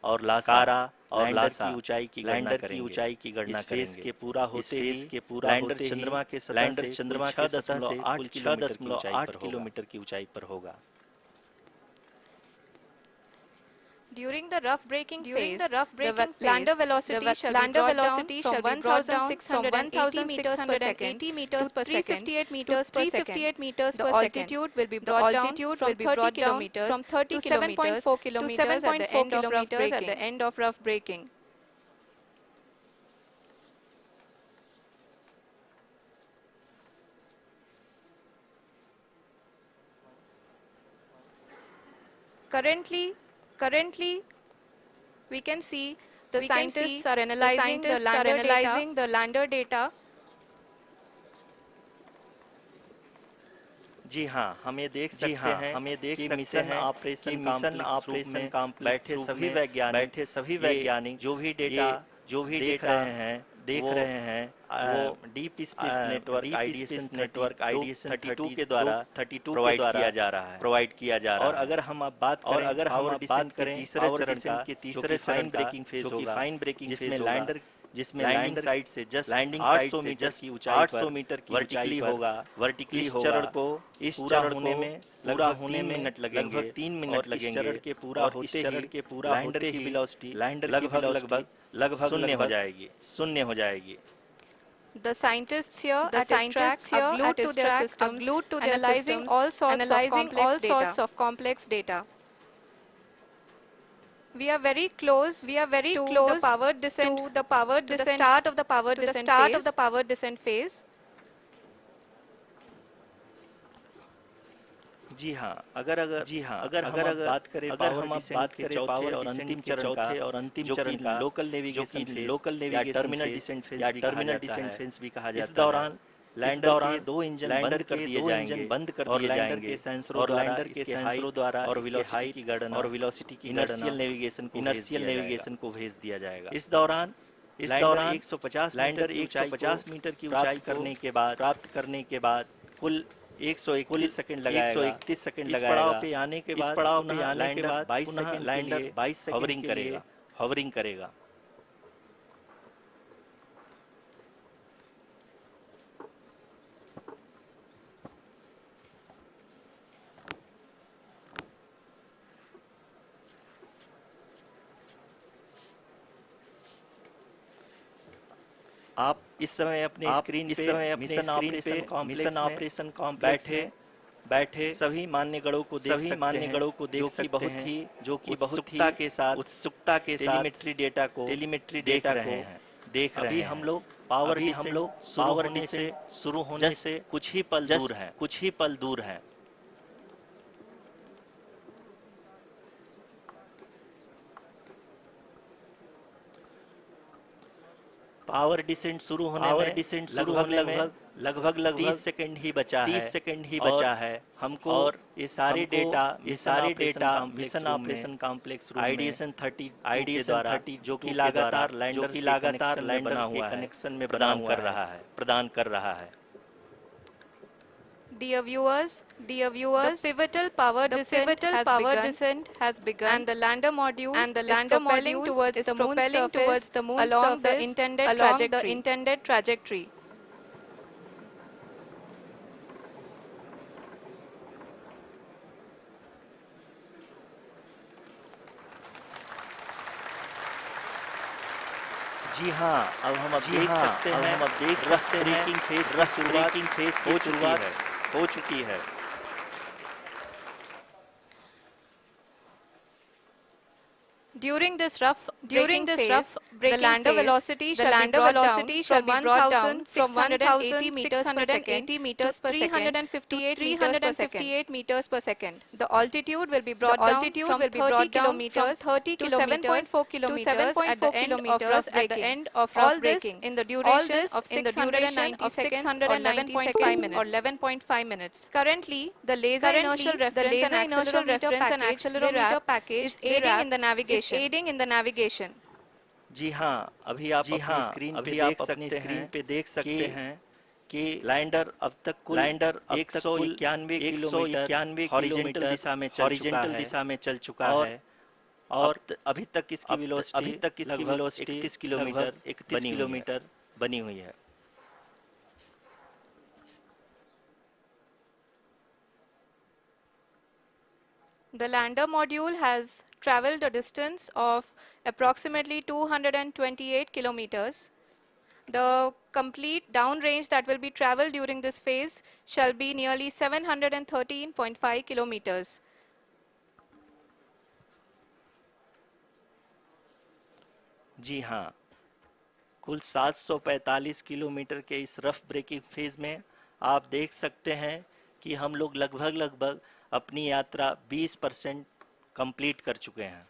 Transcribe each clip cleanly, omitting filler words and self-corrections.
और लासा और लासा की ऊंचाई की गणना करेंगे। ऊंचाई की गणना करेंगे। इस फेज के पूरा होते ही लैंडर चंद्रमा के सतह से कुल 6.8 किलोमीटर की ऊंचाई पर होगा। During the rough braking phase, the lander velocity shall be brought down from 1,680 meters per second to 358 meters per second. The altitude will be brought down from 30 kilometers to 7.4 kilometers at the end of rough braking. Currently, we can see the scientists are analyzing the lander data. जी हाँ, हमें देख सकते हैं कि mission operation complex बैठे सभी वैज्ञानिक जो भी डेटा देख रहे हैं वो डीप स्पेस नेटवर्क आईडीएसन 32 के द्वारा प्रोवाइड किया जा रहा है। और अगर हम अब बात करें तीसरे चरण ब्रेकिंग फेज होगा, जिसमें लैंडिंग साइट से जस्ट 800 मीटर की वर्टिकली होगा। इस चरण होने में लगभग 3 मिनट लगेंगे। चरण के पूरा होते ही लैंडर लगभग शून्य हो जाएगी। The scientists here at ExpressNews are glued to their systems, analyzing all sorts of complex data. We are very close to the power descent, to the start of the power descent phase. जी हाँ, अगर हम बात करें power और अंतिम चरण का local navigation terminal descent phase भी कहा जाता है। इस दौरान लैंडर के 2 इंजन बंद कर दिए जाएंगे और लैंडर के सेंसरों द्वारा और वेलोसिटी की इनर्शियल नेविगेशन को भेज दिया जाएगा। इस दौरान लैंडर 150 मीटर की ऊंचाई प्राप्त करने के बाद कुल 131 सेकंड लगाएगा। इस पड़ाव पे आने के बाद लैंडर 22 सेकंड हॉवरिंग करेगा। आप इस समय अपने स्क्रीन पे मिशन ऑपरेशन कॉम्प्लेक्स बैठे सभी मान्यगणों को देख सकते हैं, जो कि बहुत उत्सुकता के साथ टेलीमेट्री डेटा को देख रहे हैं। अभी हम लोग पावर शुरू होने से कुछ ही पल दूर हैं। पावर डिसेंट शुरू होने में लगभग 30 सेकंड ही बचा है हमको। और ये सारे डेटा मिशन ऑपरेशन कॉम्प्लेक्स आईडीएसन 30 जो कि लगातार लैंडर के कनेक्शन में प्रदान कर रहा है। Dear viewers, the pivotal power descent has begun, and the lander module is propelling towards the moon's surface along the intended trajectory. जी हाँ, अब हम देख सकते हैं ब्रेकिंग फेज की शुरुआत हो चुकी है। During this rough braking phase, the lander velocity shall be brought down from 1,680 meters per second to 358 meters per second. The altitude will be brought down from 30 kilometers to 7.4 kilometers at the end of rough braking. In the duration of 690 seconds or 11.5 minutes. Currently, the laser inertial reference and accelerometer package is aiding in the navigation. जी हाँ, अभी आप अपनी screen पे देख सकते हैं कि lander अब तक 191 किलोमीटर हॉरिजॉन्टल दिशा में चल चुका है और अभी तक इसकी वेलोसिटी 31 किलोमीटर बनी हुई है। The lander module has traveled a distance of approximately 228 kilometers. The complete downrange that will be traveled during this phase shall be nearly 713.5 kilometers. जी हाँ, कुल 745 किलोमीटर के इस रफ ब्रेकिंग फेज में आप देख सकते हैं कि हम लोग लगभग अपनी यात्रा 20% कंप्लीट कर चुके हैं।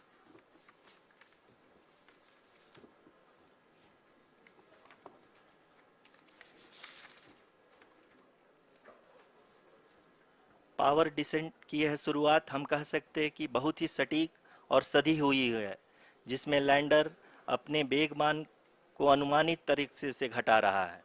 पावर डिसेंट की यह शुरुआत हम कह सकते हैं कि बहुत ही सटीक और सधी हुई है, जिसमें लैंडर अपने वेगमान को अनुमानित तरीके से घटा रहा है।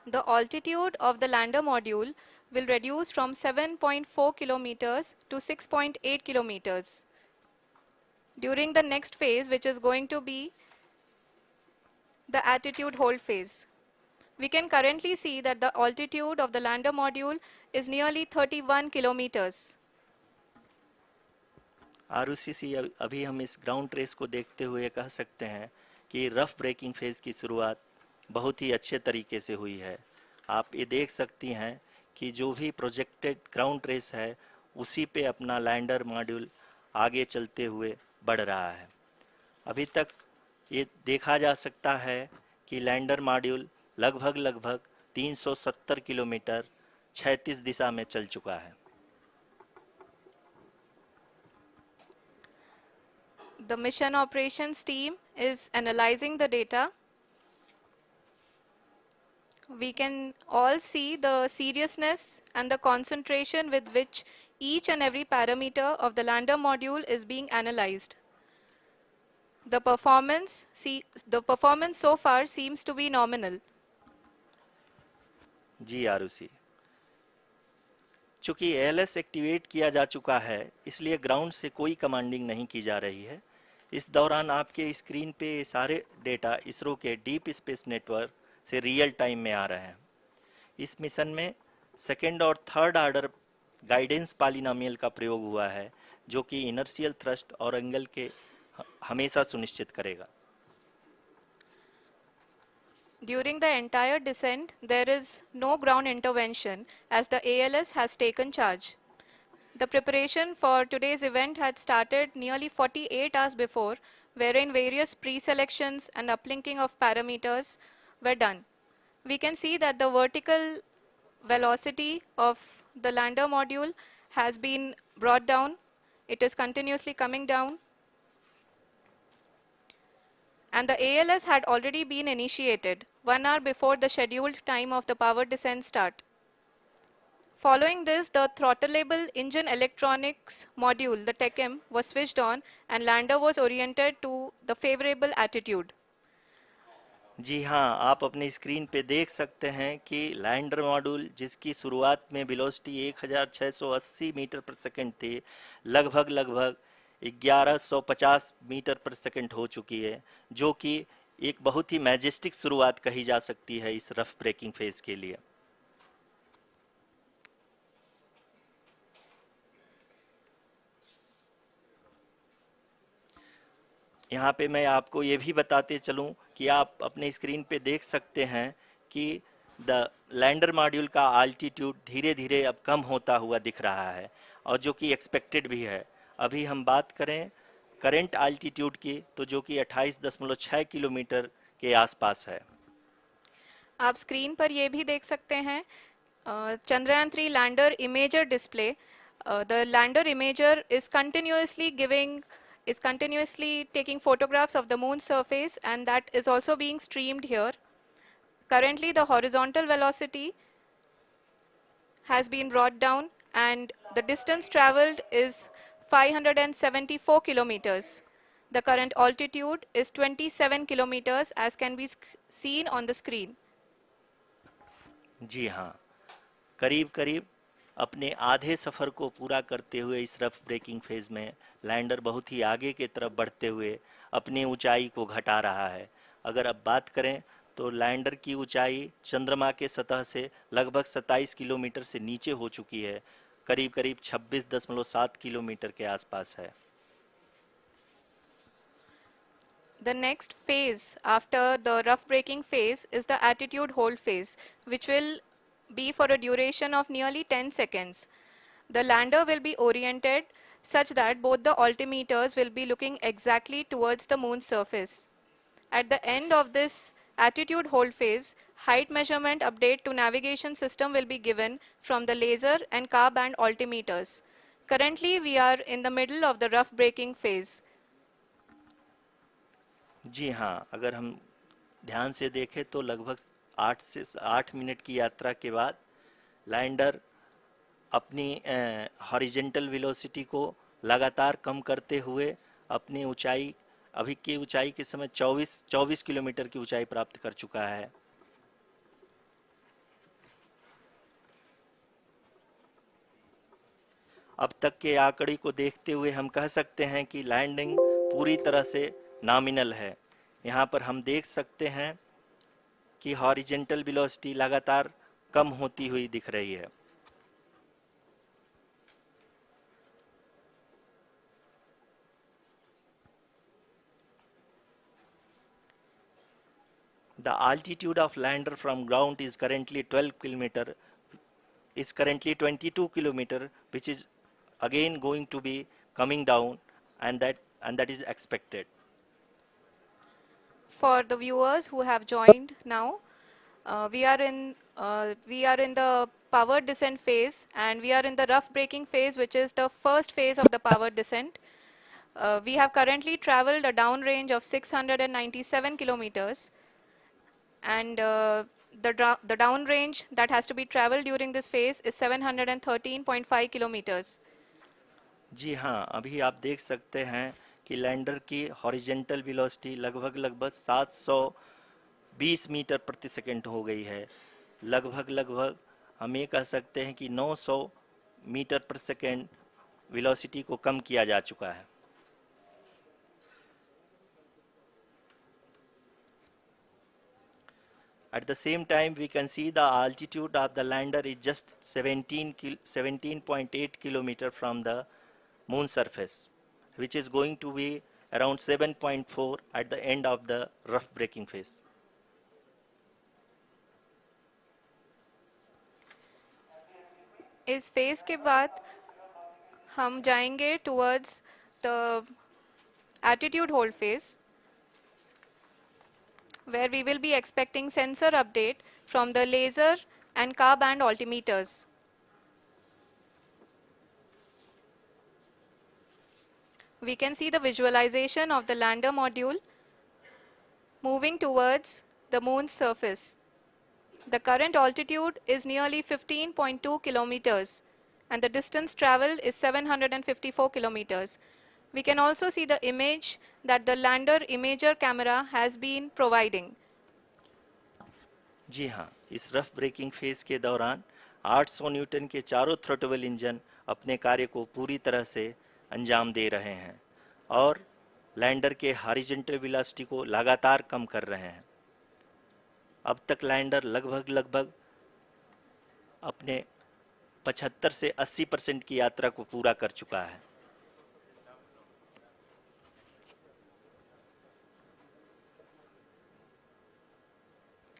The altitude of the lander module will reduce from 7.4 kilometers to 6.8 kilometers during the next phase, which is going to be the attitude hold phase. We can currently see that the altitude of the lander module is nearly 31 kilometers. Arushi, अभी हम इस ground trace को देखते हुए कह सकते हैं कि रफ ब्रेकिंग फेज की शुरुआत बहुत ही अच्छे तरीके से हुई है। आप ये देख सकती हैं कि जो भी प्रोजेक्टेड ग्राउंड ट्रेस है उसी पे अपना लैंडर मॉड्यूल आगे चलते हुए बढ़ रहा है। अभी तक ये देखा जा सकता है कि लैंडर मॉड्यूल लगभग 370 किलोमीटर क्षैतिज दिशा में चल चुका है। The mission operations team is analyzing the data. We can all see the seriousness and the concentration with which each and every parameter of the lander module is being analyzed. The performance so far seems to be nominal. जी आरुषि, चूंकि ALS activate किया जा चुका है, इसलिए ground से कोई commanding नहीं की जा रही है। इस दौरान आपके स्क्रीन पे सारे डेटा इसरो के डीप स्पेस नेटवर्क से रियल टाइम में आ रहे हैं। इस मिशन में सेकेंड और थर्ड ऑर्डर गाइडेंस पॉलिनोमियल का प्रयोग हुआ है, जो कि इनर्शियल थ्रस्ट और एंगल के हमेशा सुनिश्चित करेगा। During the entire descent, there is no ground intervention as the ALS has taken charge. The preparation for today's event had started nearly 48 hours before, wherein various pre-selections and uplinking of parameters were done. We can see that the vertical velocity of the lander module has been brought down. It is continuously coming down. And the ALS had already been initiated 1 hour before the scheduled time of the power descent start. Following this, the throttleable engine electronics module, the TECM, was switched on and lander was oriented to the favorable attitude. जी हाँ, आप अपनी screen पे देख सकते हैं कि lander module, जिसकी शुरुआत में वेलोसिटी 1680 मीटर पर सेकंड थी, लगभग 1150 मीटर पर सेकंड हो चुकी है, जो कि एक बहुत ही मैजेस्टिक शुरुआत कही जा सकती है इस रफ ब्रेकिंग फेज के लिए। यहाँ पे मैं आपको ये भी बताते चलूँ कि आप अपने स्क्रीन पे देख सकते हैं कि द लैंडर मॉड्यूल का आल्टीट्यूड धीरे धीरे अब कम होता हुआ दिख रहा है, और जो कि एक्सपेक्टेड भी है। अभी हम बात करें करंट आल्टीट्यूड की, तो जो कि 28.6 किलोमीटर के आसपास है। आप स्क्रीन पर ये भी देख सकते हैं Chandrayaan 3 lander imager display. The lander imager is continuously taking photographs of the moon's surface, and that is also being streamed here. Currently, the horizontal velocity has been brought down and the distance traveled is 574 kilometers. The current altitude is 27 kilometers as can be seen on the screen. जी हाँ, करीब करीब अपने आधे सफर को पूरा करते हुए इस रफ ब्रेकिंग फेज में लैंडर बहुत ही आगे की तरफ बढ़ते हुए अपनी ऊंचाई को घटा रहा है। अगर अब बात करें तो लैंडर की ऊंचाई चंद्रमा के सतह से लगभग 27 किलोमीटर से नीचे हो चुकी है, करीब करीब 26.7 किलोमीटर के आसपास है। The next phase after the rough braking phase is the attitude hold phase, which will be for a duration of nearly 10 seconds. The lander will be oriented such that both the altimeters will be looking exactly towards the moon's surface. At the end of this attitude hold phase, height measurement update to navigation system will be given from the laser and car band altimeters. Currently, we are in the middle of the rough braking phase. जी हाँ, अगर हम ध्यान से देखें तो लगभग 8 minute की यात्रा के बाद लैंडर अपनी हॉरिजेंटल वेलोसिटी को लगातार कम करते हुए अपनी ऊंचाई, अभी की ऊंचाई के समय 24 किलोमीटर की ऊंचाई प्राप्त कर चुका है। अब तक के आंकड़े को देखते हुए हम कह सकते हैं कि लैंडिंग पूरी तरह से नॉमिनल है। यहाँ पर हम देख सकते हैं कि हॉरिजेंटल वेलोसिटी लगातार कम होती हुई दिख रही है। The altitude of lander from ground is currently 22 kilometer, which is again going to be coming down, and that is expected. For the viewers who have joined now, we are in the power descent phase, and we are in the rough braking phase, which is the first phase of the power descent. We have currently traveled a downrange of 697 kilometers, and the downrange that has to be traveled during this phase is 713.5 kilometers. जी हाँ, अभी आप देख सकते हैं कि lander की horizontal velocity लगभग 720 metre प्रति सेकंड हो गई है। लगभग हम ये कह सकते हैं कि 900 मीटर प्रति सेकंड वेलोसिटी को कम किया जा चुका है। At the same time, we can see the altitude of the lander is just 17.8 kilometer from the moon surface, which is going to be around 7.4 at the end of the rough braking phase. इस phase के बाद हम जाएंगे towards the attitude hold phase, where we will be expecting sensor update from the laser and car band altimeters. We can see the visualization of the lander module moving towards the moon's surface. The current altitude is nearly 15.2 kilometers, and the distance traveled is 754 kilometers. We can also see the image that the lander imager camera has been providing. जी हाँ, इस rough breaking phase के दौरान 800 Newton के चारों throttle engine अपने कार्य को पूरी तरह से अंजाम दे रहे हैं और लैंडर के हॉरिजॉन्टल वेलोसिटी को लगातार कम कर रहे हैं। अब तक लैंडर लगभग अपने 75 से 80% की यात्रा को पूरा कर चुका है।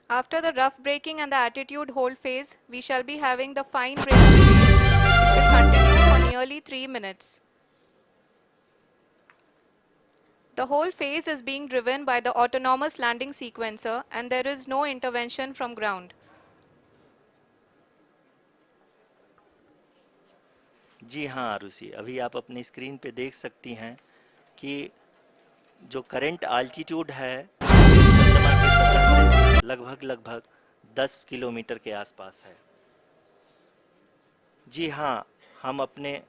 After the rough braking and the attitude hold phase, we shall be having the fine braking phase, which will continue for nearly 3 minutes. The whole phase is being driven by the autonomous landing sequencer, and there is no intervention from ground. जी हाँ आरुषि, अभी आप अपनी screen पे देख सकती हैं कि जो करंट आल्टीट्यूड है चंद्रमा की सतह से लगभग 10 किलोमीटर के आसपास है। जी हाँ, हम अपने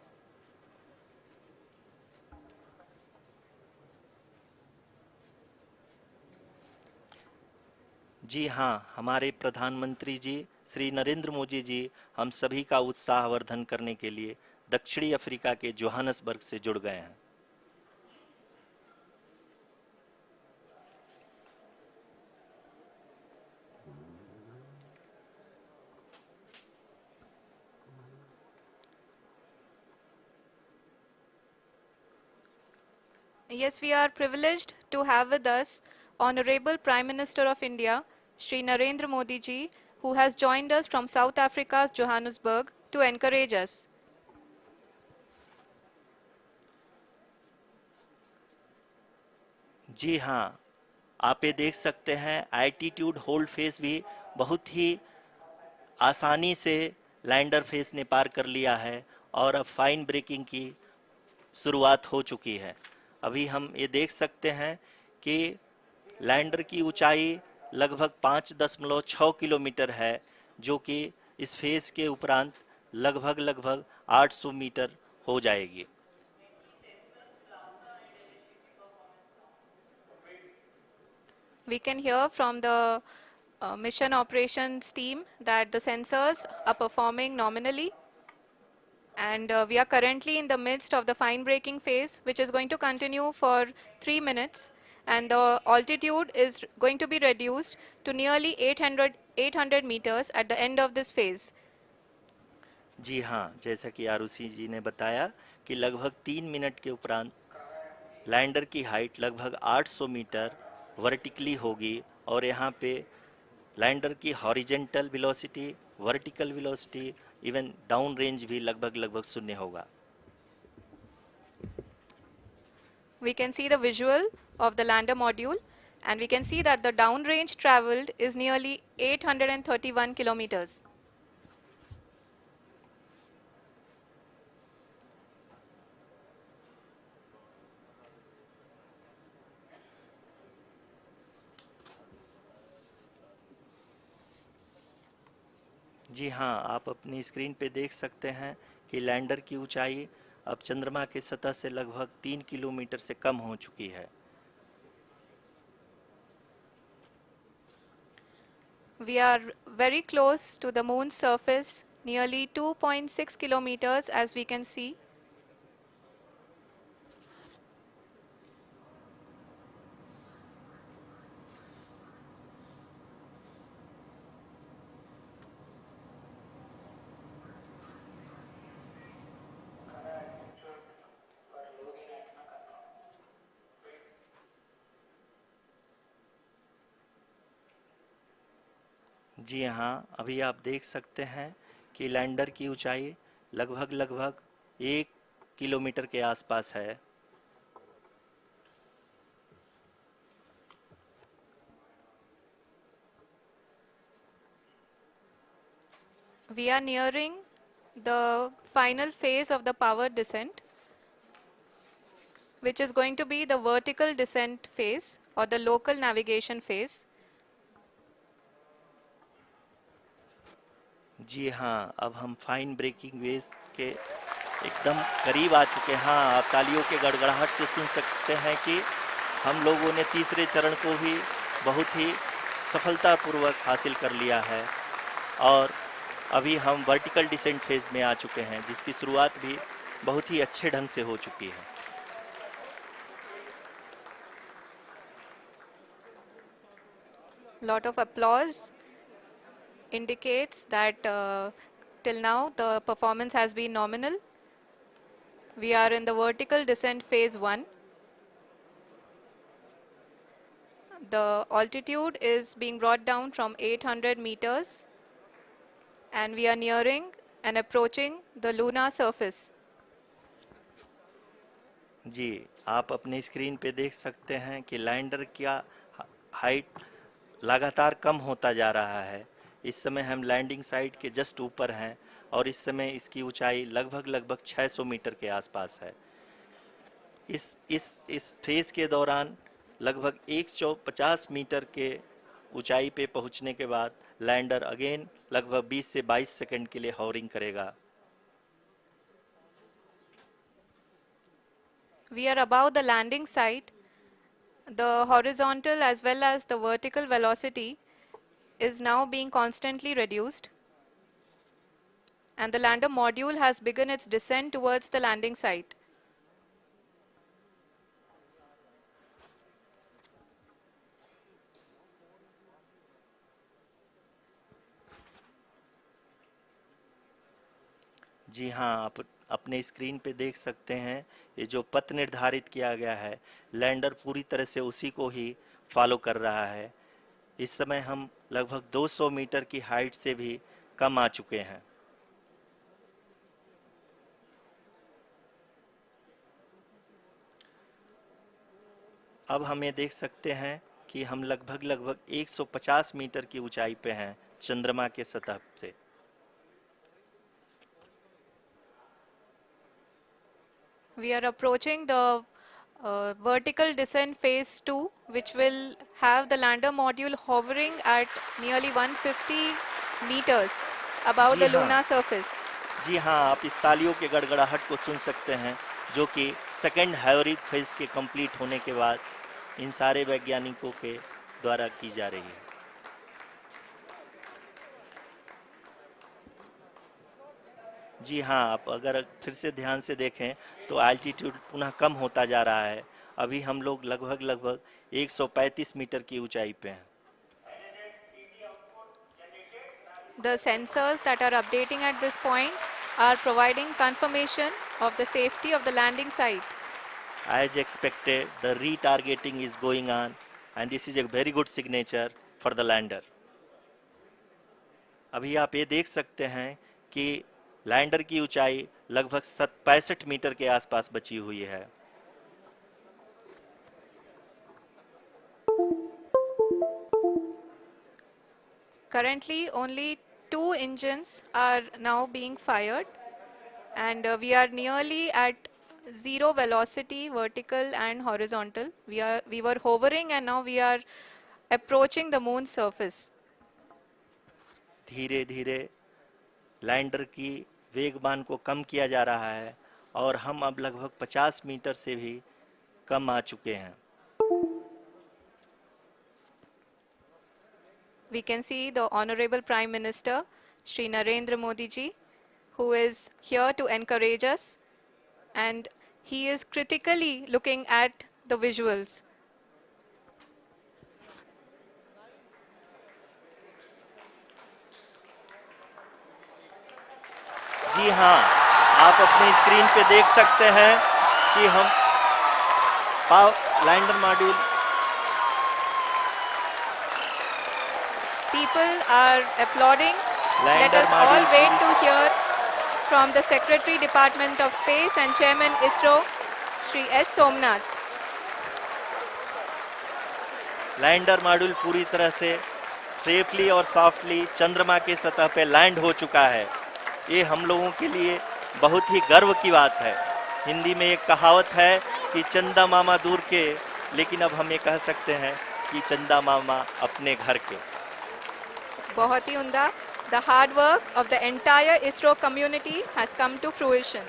जी हाँ, हमारे प्रधानमंत्री जी श्री नरेंद्र मोदी जी हम सभी का उत्साहवर्धन करने के लिए दक्षिणी अफ्रीका के जोहानसबर्ग से जुड़ गए हैं। Yes, we are privileged to have with us Honorable Prime Minister of India, Shri Narendra Modi ji, who has joined us from South Africa's Johannesburg to encourage us. जी हाँ, आप ये देख सकते हैं एल्टीट्यूड होल्ड फेस भी बहुत ही आसानी से लैंडर फेस ने पार कर लिया है और अब फाइन ब्रेकिंग की शुरुआत हो चुकी है। अभी हम ये देख सकते हैं कि लैंडर की ऊंचाई लगभग 5.6 किलोमीटर है, जो कि इस फेज के उपरांत लगभग 800 मीटर हो जाएगी। We can hear from the mission operations team that the sensors are performing nominally, and we are currently in the midst of the fine braking phase, which is going to continue for 3 minutes, and the altitude is going to be reduced to nearly 800 meters at the end of this phase. जी हाँ, जैसा कि आरुषि जी ने बताया कि लगभग 3 minute के उपरांत lander की हाइट लगभग 800 मीटर वर्टिकली होगी और यहाँ पे लैंडर की horizontal velocity, vertical velocity, even down range भी लगभग शून्य होगा। We can see the visual of the lander module, and we can see that the downrange traveled is nearly 831 kilometers. जी हाँ, आप अपनी स्क्रीन पे देख सकते हैं कि लैंडर की ऊंचाई अब चंद्रमा के सतह से लगभग 3 किलोमीटर से कम हो चुकी है। We are very close to the moon's surface, nearly 2.6 kilometers as we can see. जी हाँ, अभी आप देख सकते हैं कि लैंडर की ऊंचाई लगभग 1 किलोमीटर के आसपास है। We are nearing the final phase of the power descent, which is going to be the vertical descent phase or the local navigation phase. जी हाँ, अब हम फाइन ब्रेकिंग वेव के एकदम करीब आ चुके हैं। हाँ, आप तालियों के गड़गड़ाहट से सुन सकते हैं कि हम लोगों ने तीसरे चरण को भी बहुत ही सफलतापूर्वक हासिल कर लिया है और अभी हम वर्टिकल डिसेंट फेज में आ चुके हैं, जिसकी शुरुआत भी बहुत ही अच्छे ढंग से हो चुकी है। Lot of applause indicates that till now the performance has been nominal. We are in the vertical descent phase 1. The altitude is being brought down from 800 meters, and we are nearing and approaching the lunar surface. जी, आप अपने screen पे देख सकते हैं कि lander का height लगातार कम होता जा रहा है। इस समय हम लैंडिंग साइट के जस्ट ऊपर हैं और इस समय इसकी ऊंचाई लगभग 600 मीटर के आसपास है। इस फेज के दौरान लगभग 150 मीटर के ऊंचाई पे पहुंचने के बाद लैंडर अगेन लगभग 20 से 22 सेकंड के लिए हॉवरिंग करेगा। We are above the landing site. The horizontal as well as the vertical velocity is now being constantly reduced. and the lander module has begun its descent towards the landing site. जी हाँ, आप अपने screen पे देख सकते हैं ये जो पथ निर्धारित किया गया है, लैंडर पूरी तरह से उसी को ही फॉलो कर रहा है। इस समय हम लगभग 200 मीटर की हाइट से भी कम आ चुके हैं। अब हम ये देख सकते हैं कि हम लगभग 150 मीटर की ऊंचाई पे हैं चंद्रमा के सतह से। We are approaching the vertical descent phase 2, which will have the lander module hovering at nearly 150 meters above the lunar surface. जी हाँ, आप इस तालियों के गड़गड़ाहट को सुन सकते हैं, जो कि सेकेंड हैवरिक फेज के कंप्लीट होने के बाद इन सारे वैज्ञानिकों के द्वारा की जा रही है। जी हाँ, आप अगर फिर से ध्यान से देखें तो एल्टीट्यूड पुनः कम होता जा रहा है। अभी हम लोग लगभग 135 मीटर की ऊंचाई पे हैं। The sensors that are updating at this point are providing confirmation of the safety of the landing site. As expected, the retargeting is going on, and this is a very good signature for the lander. अभी आप ये देख सकते हैं कि lander की ऊंचाई लगभग 65 मीटर के आसपास बची हुई है। Currently, only 2 engines are now being fired, and we are nearly at zero velocity, vertical and horizontal. We were hovering, and now we are approaching the moon's surface. धीरे धीरे लैंडर की वेगमान को कम किया जा रहा है और हम अब लगभग 50 मीटर से भी कम आ चुके हैं। We can see the Honorable Prime Minister, Shri Narendra Modi ji, who is here to encourage us, and he is critically looking at the visuals. जी हाँ, आप अपनी स्क्रीन पे देख सकते हैं कि हम lander module People are applauding. Let us all wait to hear from the Secretary Department of Space and Chairman ISRO, Shri S. Somnath. Lander module पूरी तरह से सेफली और सॉफ्टली चंद्रमा के सतह पे लैंड हो चुका है। ये हम लोगों के लिए बहुत ही गर्व की बात है। हिंदी में एक कहावत है कि चंदा मामा दूर के, लेकिन अब हम ये कह सकते हैं कि चंदा मामा अपने घर के। बहुत ही उम्दा। The hard work of the entire ISRO community has come to fruition.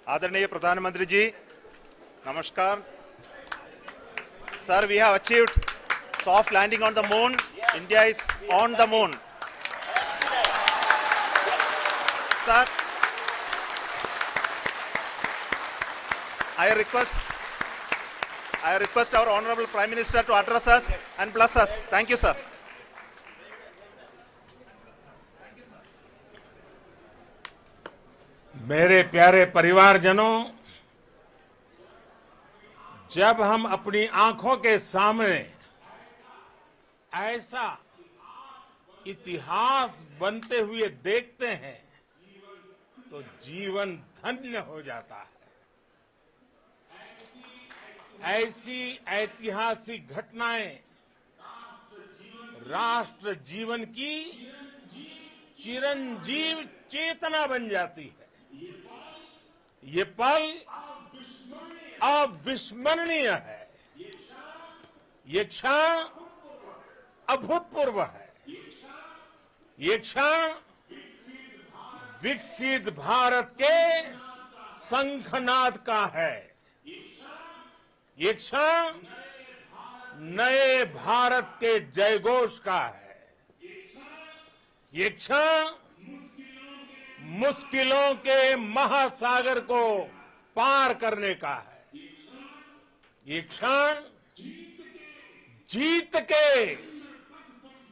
आदरणीय प्रधानमंत्री जी, नमस्कार। Sir, we have achieved soft landing on the moon. India is on the moon. Sir, I request our Honorable Prime Minister to address us and bless us. Thank you, sir. मेरे प्यारे परिवारजनों, जब हम अपनी आंखों के सामने ऐसा इतिहास बनते हुए देखते हैं तो जीवन धन्य हो जाता है। ऐसी ऐतिहासिक घटनाएं राष्ट्र जीवन की चिरंजीव चेतना बन जाती है। ये पल अविस्मरणीय है। ये क्षण अभूतपूर्व है। ये क्षण विकसित भारत के शंखनाद का है। ये क्षण नए भारत के जयघोष का है। ये क्षण मुश्किलों के महासागर को पार करने का है। ये क्षण जीत के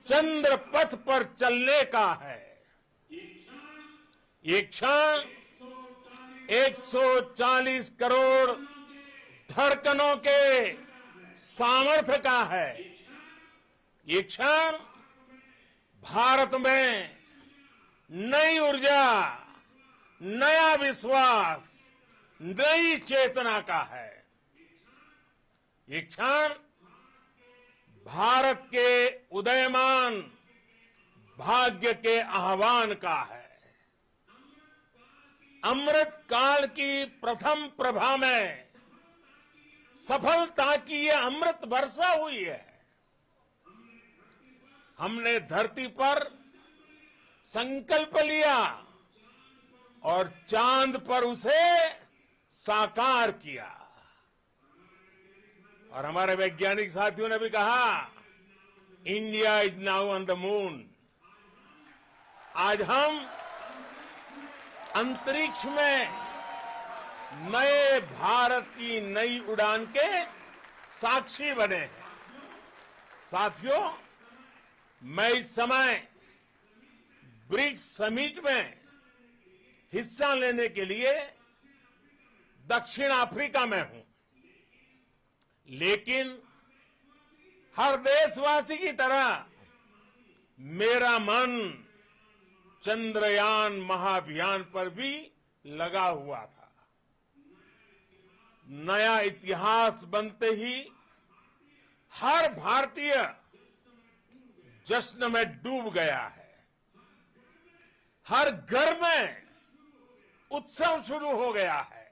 चंद्र पथ पर चलने का है। ये क्षण 140 करोड़ धड़कनों के सामर्थ्य का है। ये क्षण भारत में नई ऊर्जा, नया विश्वास, नई चेतना का है। ये क्षण भारत के उदयमान भाग्य के आह्वान का है। अमृत काल की प्रथम प्रभा में सफलता की ये अमृत वर्षा हुई है। हमने धरती पर संकल्प लिया और चांद पर उसे साकार किया। और हमारे वैज्ञानिक साथियों ने भी कहा, India is now on the moon. आज हम अंतरिक्ष में नए भारत की नई उड़ान के साक्षी बने हैं। साथियों, मैं इस समय ब्रिक्स समिट में हिस्सा लेने के लिए दक्षिण अफ्रीका में हूं, लेकिन हर देशवासी की तरह मेरा मन चंद्रयान महाअभियान पर भी लगा हुआ था। नया इतिहास बनते ही हर भारतीय जश्न में डूब गया है। हर घर में उत्सव शुरू हो गया है।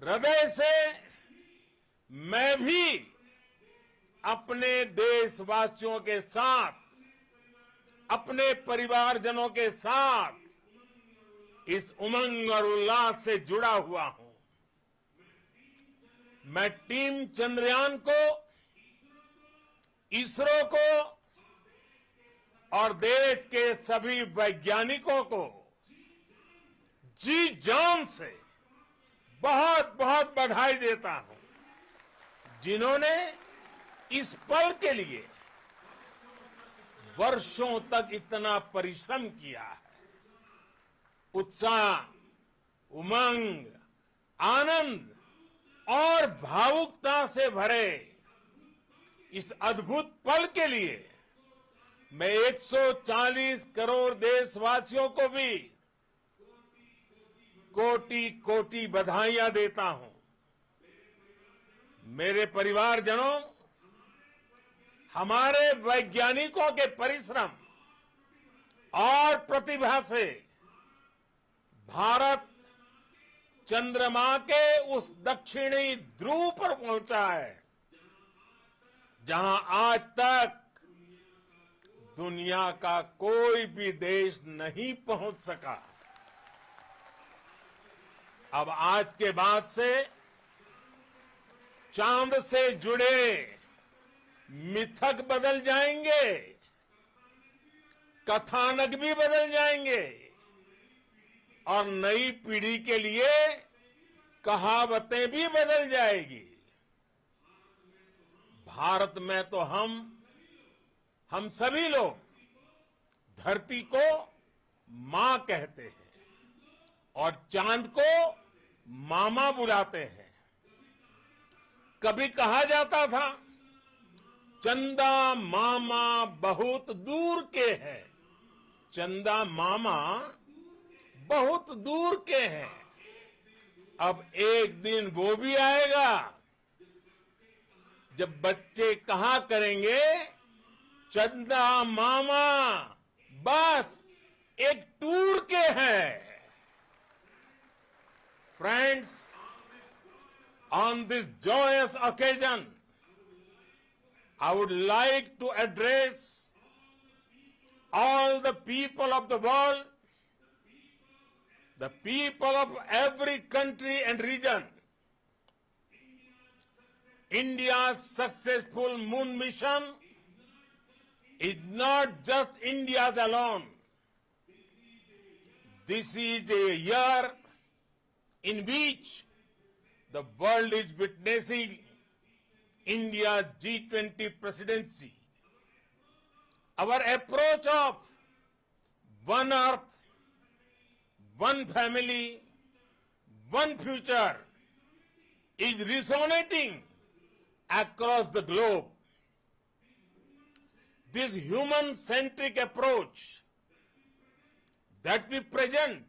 हृदय से मैं भी अपने देशवासियों के साथ, अपने परिवारजनों के साथ इस उमंग और उल्लास से जुड़ा हुआ हूं। मैं टीम चंद्रयान को, इसरो को और देश के सभी वैज्ञानिकों को जी जान से बहुत बहुत बधाई देता हूं, जिन्होंने इस पल के लिए वर्षों तक इतना परिश्रम किया है। उत्साह, उमंग, आनंद और भावुकता से भरे इस अद्भुत पल के लिए मैं 140 करोड़ देशवासियों को भी कोटि कोटि बधाइयां देता हूं। मेरे परिवारजनों, हमारे वैज्ञानिकों के परिश्रम और प्रतिभा से भारत चंद्रमा के उस दक्षिणी ध्रुव पर पहुंचा है, जहां आज तक दुनिया का कोई भी देश नहीं पहुंच सका। अब आज के बाद से चांद से जुड़े मिथक बदल जाएंगे, कथानक भी बदल जाएंगे और नई पीढ़ी के लिए कहावतें भी बदल जाएगी। भारत में तो हम सभी लोग धरती को मां कहते हैं और चांद को मामा बुलाते हैं। कभी कहा जाता था, चंदा मामा बहुत दूर के हैं। चंदा मामा बहुत दूर के हैं। अब एक दिन वो भी आएगा जब बच्चे कहा करेंगे, चंदा मामा बस एक टूर के हैं। Friends, on this joyous occasion, I would like to address all the people of the world the people of every country and region. India's successful moon mission is not just India's alone. This is a year in which the world is witnessing India's G20 presidency. Our approach of one earth, one family, one future is resonating across the globe. This human-centric approach that we present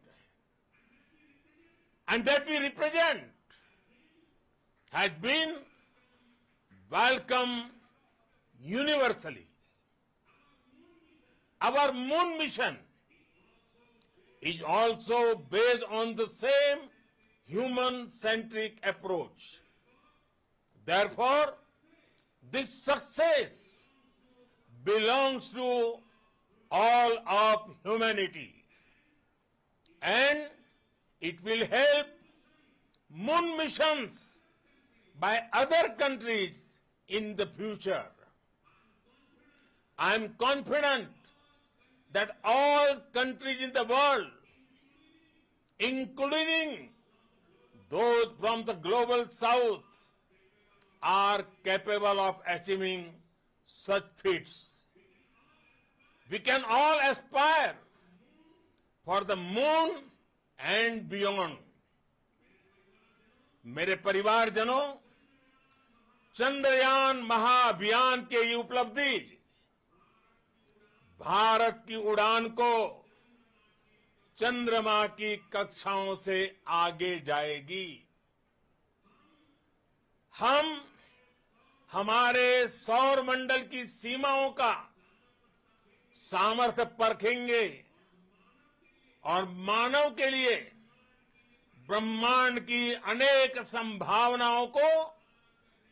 and that we represent has been welcomed universally. Our moon mission is also based on the same human-centric approach. Therefore, this success belongs to all of humanity, and it will help moon missions by other countries in the future. I am confident that all countries in the world, including those from the global south, are capable of achieving such feats. We can all aspire for the moon and beyond. मेरे परिवारजनों, चंद्रयान महाअभियान के ये उपलब्धि भारत की उड़ान को चंद्रमा की कक्षाओं से आगे जाएगी। हम हमारे सौर मंडल की सीमाओं का सामर्थ्य परखेंगे और मानव के लिए ब्रह्मांड की अनेक संभावनाओं को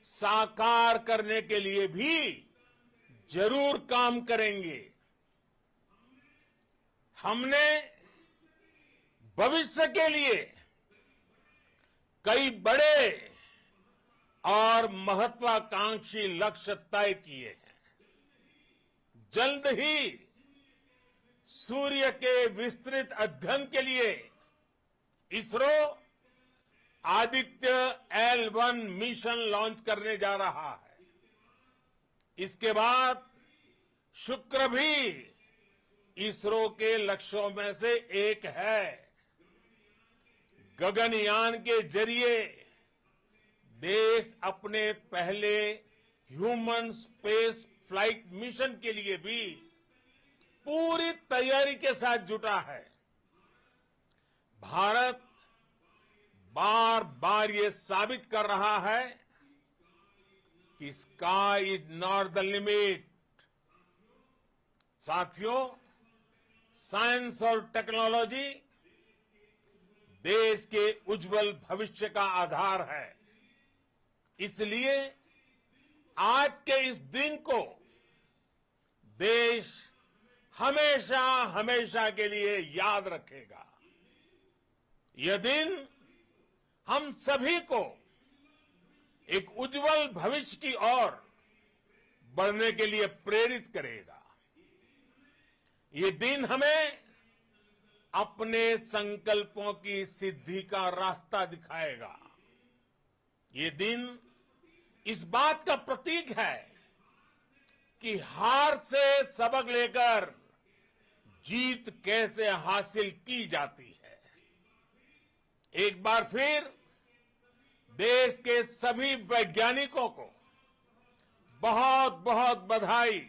साकार करने के लिए भी जरूर काम करेंगे। हमने भविष्य के लिए कई बड़े और महत्वाकांक्षी लक्ष्य तय किए हैं। जल्द ही सूर्य के विस्तृत अध्ययन के लिए ISRO Aditya L1 mission launch करने जा रहा है। इसके बाद शुक्र भी इसरो के लक्ष्यों में से एक है। गगनयान के जरिए देश अपने पहले ह्यूमन स्पेस फ्लाइट मिशन के लिए भी पूरी तैयारी के साथ जुटा है। भारत बार बार ये साबित कर रहा है कि sky is not the limit. साथियों, साइंस और टेक्नोलॉजी देश के उज्जवल भविष्य का आधार है। इसलिए आज के इस दिन को देश हमेशा हमेशा के लिए याद रखेगा। यह दिन हम सभी को एक उज्जवल भविष्य की ओर बढ़ने के लिए प्रेरित करेगा। ये दिन हमें अपने संकल्पों की सिद्धि का रास्ता दिखाएगा। ये दिन इस बात का प्रतीक है कि हार से सबक लेकर जीत कैसे हासिल की जाती है। एक बार फिर देश के सभी वैज्ञानिकों को बहुत बहुत बधाई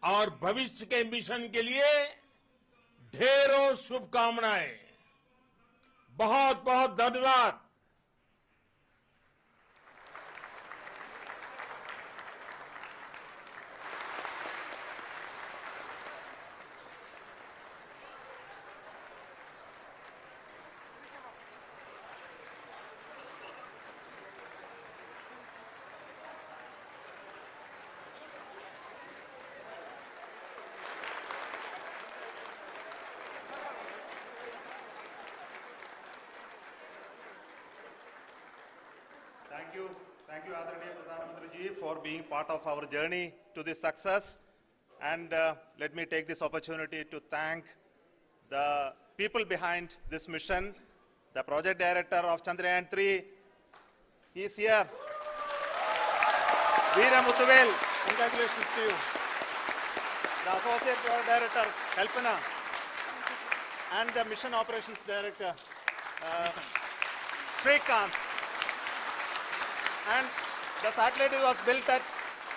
और भविष्य के मिशन के लिए ढेरों शुभकामनाएं। बहुत बहुत धन्यवाद। Thank you, Adharaniya Pradhan Mantri ji, for being part of our journey to this success. And let me take this opportunity to thank the people behind this mission. The project director of Chandrayaan 3, he is here. Veera Muthuvel, congratulations to you. The associate project director, Kalpana, and the mission operations director, Srikanth. And the satellite was built at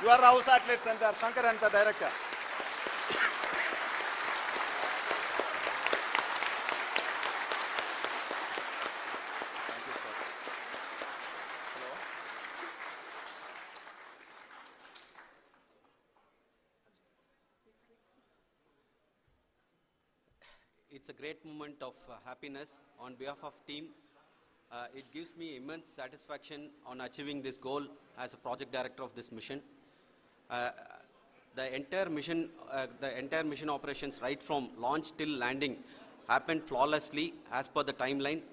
your house satellite center, Shankar and the director. It's a great moment of happiness on behalf of team. It gives me immense satisfaction on achieving this goal as a project director of this mission. The entire mission operations right from launch till landing happened flawlessly as per the timeline,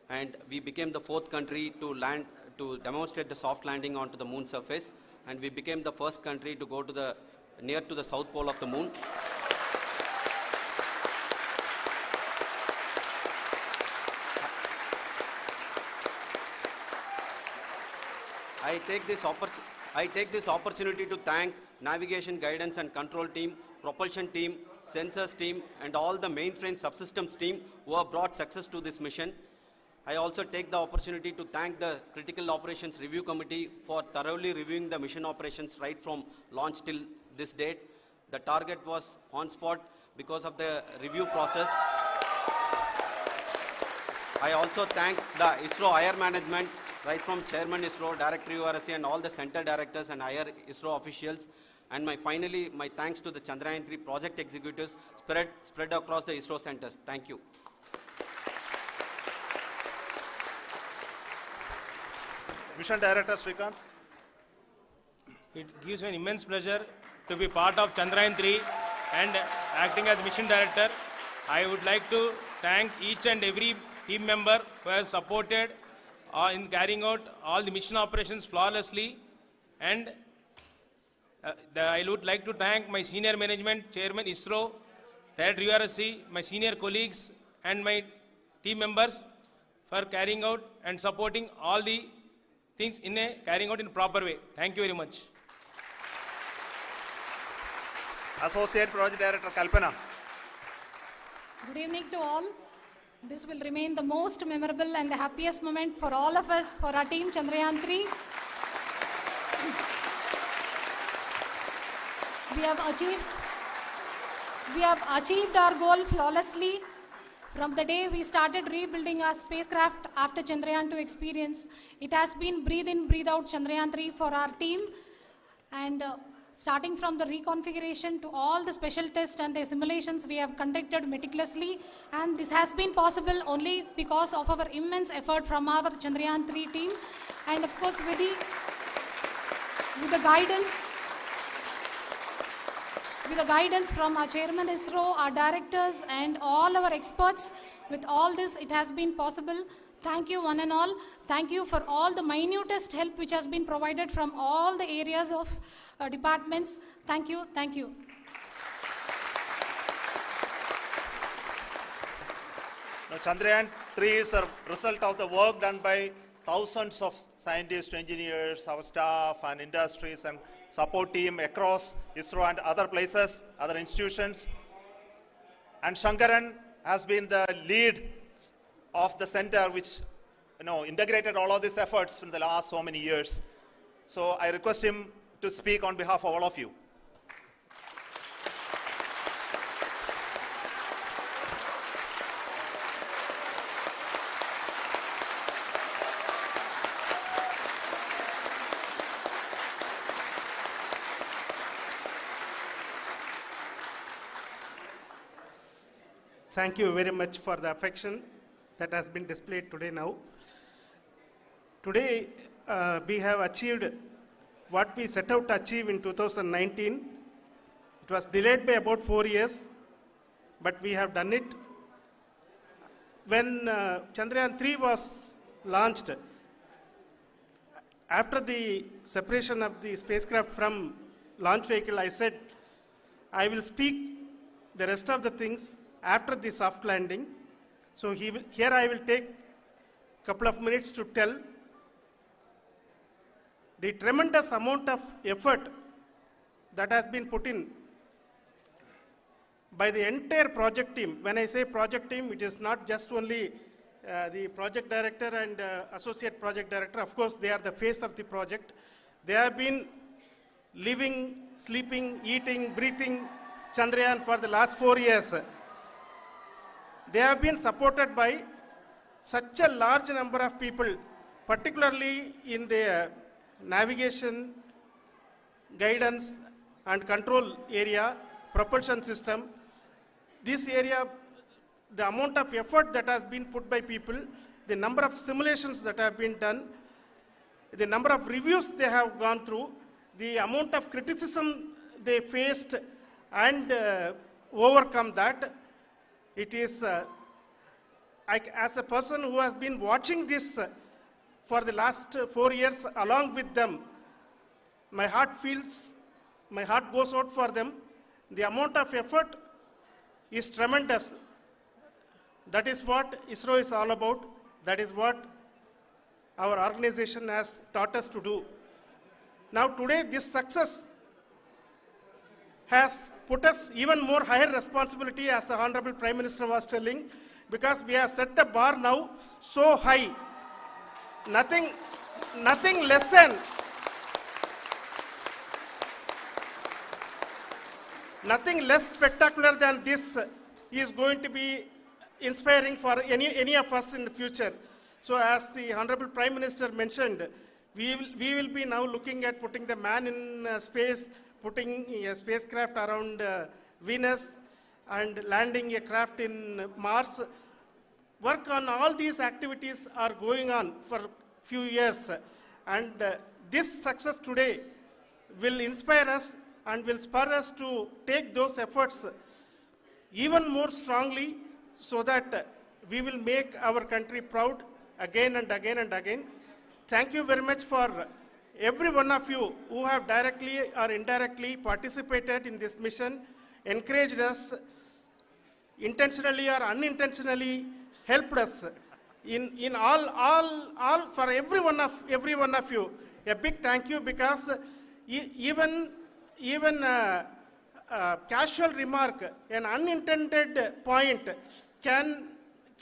and we became the 4th country to land to demonstrate the soft landing onto the moon surface, and we became the first country to go to near to the south pole of the moon. I take this opportunity to thank navigation, guidance and control team, propulsion team, sensors team and all the mainframe subsystems team who have brought success to this mission. I also take the opportunity to thank the Critical Operations Review Committee for thoroughly reviewing the mission operations right from launch till this date. The target was on spot because of the review process. I also thank the ISRO higher management, right from Chairman ISRO, Director URSC and all the center directors and higher ISRO officials. And finally, my thanks to the Chandrayaan 3 project executives spread across the ISRO centers. Thank you. Mission Director Srikanth. It gives me an immense pleasure to be part of Chandrayaan 3 and acting as Mission Director. I would like to thank each and every team member who has supported in carrying out all the mission operations flawlessly, and I would like to thank my senior management, Chairman ISRO, Director URSC, my senior colleagues and my team members for carrying out and supporting all the things carrying out in a proper way. Thank you very much. Associate Project Director Kalpana. Good evening to all. This will remain the most memorable and the happiest moment for all of us, for our team Chandrayaan 3. We have achieved our goal flawlessly. From the day we started rebuilding our spacecraft after Chandrayaan 2 experience, it has been breathe in, breathe out Chandrayaan 3 for our team. And starting from the reconfiguration to all the special tests and the simulations we have conducted meticulously, and this has been possible only because of our immense effort from our Chandrayaan 3 team, and of course with the guidance from our Chairman ISRO, our directors and all our experts. With all this, it has been possible. Thank you one and all. Thank you for all the minutest help which has been provided from all the areas of departments. Thank you. Thank you. Now, Chandrayaan 3 is a result of the work done by thousands of scientists, engineers, our staff and industries and support team across ISRO and other places, other institutions. And Shankaran has been the lead of the center which integrated all of these efforts in the last so many years. So I request him to speak on behalf of all of you. Thank you very much for the affection that has been displayed today now. Today, we have achieved what we set out to achieve in 2019. It was delayed by about 4 years, but we have done it. When Chandrayaan 3 was launched, after the separation of the spacecraft from launch vehicle, I said, I will speak the rest of the things after the soft landing. So here I will take a couple of minutes to tell the tremendous amount of effort that has been put in by the entire project team. When I say project team, it is not just only the project director and associate project director. Of course, they are the face of the project. They have been living, sleeping, eating, breathing Chandrayaan for the last 4 years. They have been supported by such a large number of people, particularly in the navigation, guidance and control area, propulsion system. This area, the amount of effort that has been put by people, the number of simulations that have been done, the number of reviews they have gone through, the amount of criticism they faced and overcome that. It is, as a person who has been watching this for the last 4 years along with them, my heart goes out for them. The amount of effort is tremendous. That is what ISRO is all about. That is what our organization has taught us to do. Now today, this success has put us even more higher responsibility, as the Honorable Prime Minister was telling, because we have set the bar now so high. Nothing less than nothing less spectacular than this is going to be inspiring for any of us in the future. So as the Honorable Prime Minister mentioned, we will be now looking at putting the man in space, putting a spacecraft around Venus and landing a craft in Mars. Work on all these activities are going on for few years, and this success today will inspire us and will spur us to take those efforts even more strongly, so that we will make our country proud again and again and again. Thank you very much for every one of you who have directly or indirectly participated in this mission, encouraged us, intentionally or unintentionally helped us in all for every one of you. A big thank you, because even casual remark, an unintended point can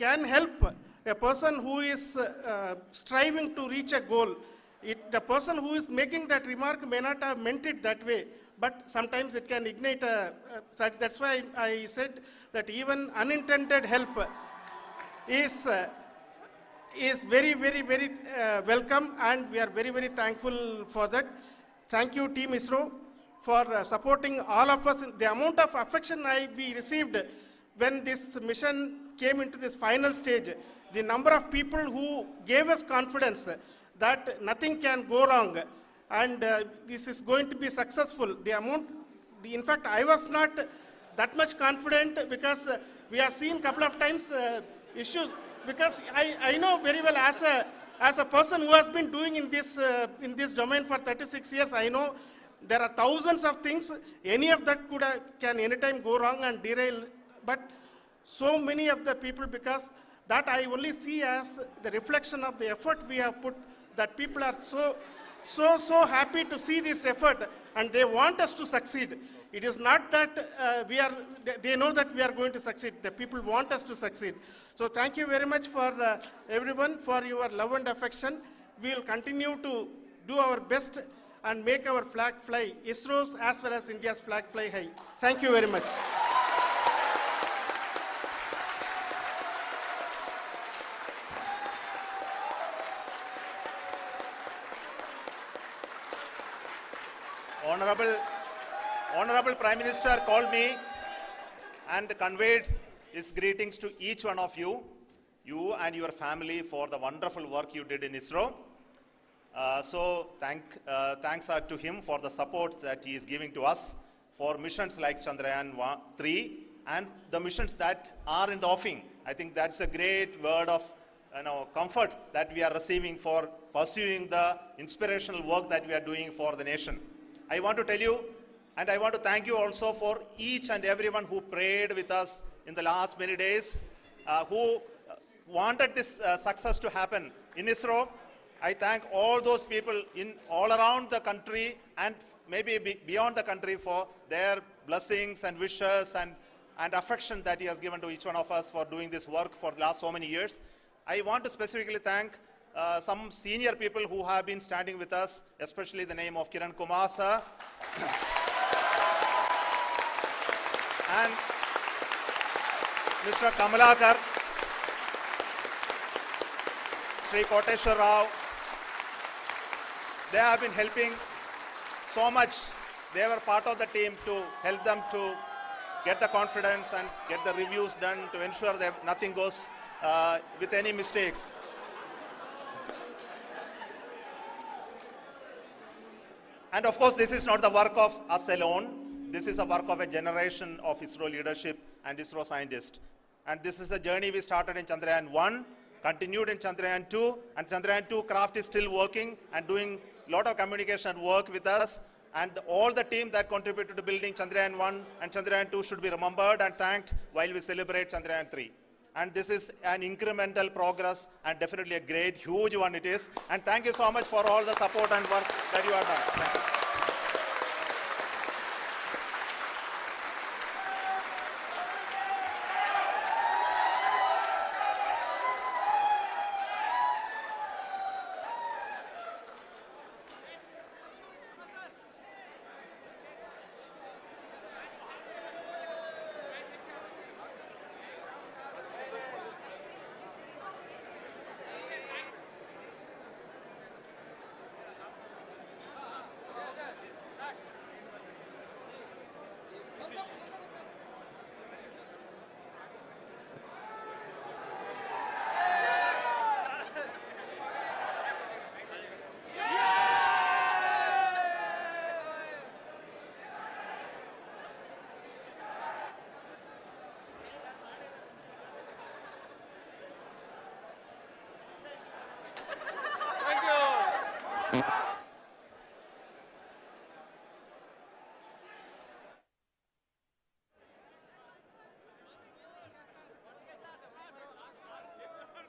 help a person who is striving to reach a goal. The person who is making that remark may not have meant it that way, but sometimes it can ignite that's why I said that even unintended help is very, very, very welcome, and we are very, very thankful for that. Thank you, Team ISRO, for supporting all of us. The amount of affection we received when this mission came into this final stage, the number of people who gave us confidence that nothing can go wrong and this is going to be successful. In fact, I was not that much confident, because we have seen a couple of times issues, because I know very well, as a person who has been doing in this domain for 36 years, I know there are thousands of things. Any of that can anytime go wrong and derail. But so many of the people, because that I only see as the reflection of the effort we have put, that people are so happy to see this effort and they want us to succeed. It is not that they know that we are going to succeed. The people want us to succeed. So thank you very much for everyone for your love and affection. We will continue to do our best and make our flag fly, ISRO's as well as India's flag fly high. Thank you very much. Honorable Prime Minister called me and conveyed his greetings to each one of you and your family, for the wonderful work you did in ISRO. So thanks are to him for the support that he is giving to us for missions like Chandrayaan 3 and the missions that are in the offing. I think that's a great word of comfort that we are receiving for pursuing the inspirational work that we are doing for the nation. I want to tell you, and I want to thank you also for each and everyone who prayed with us in the last many days, who wanted this success to happen in ISRO. I thank all those people in all around the country and maybe beyond the country for their blessings and wishes and affection that he has given to each one of us for doing this work for the last so many years. I want to specifically thank some senior people who have been standing with us, especially the name of Kiran Kumar sir. And Mr. Kamalakar, Sri Koteshwar Rao. They have been helping so much. They were part of the team to help them to get the confidence and get the reviews done to ensure that nothing goes with any mistakes. And of course, this is not the work of us alone. This is a work of a generation of ISRO leadership and ISRO scientists. And this is a journey we started in Chandrayaan 1, continued in Chandrayaan 2, and Chandrayaan 2 craft is still working and doing a lot of communication work with us. And all the team that contributed to building Chandrayaan 1 and Chandrayaan 2 should be remembered and thanked while we celebrate Chandrayaan 3. And this is an incremental progress and definitely a great, huge one it is. And thank you so much for all the support and work that you have done. Thank you. Thank you.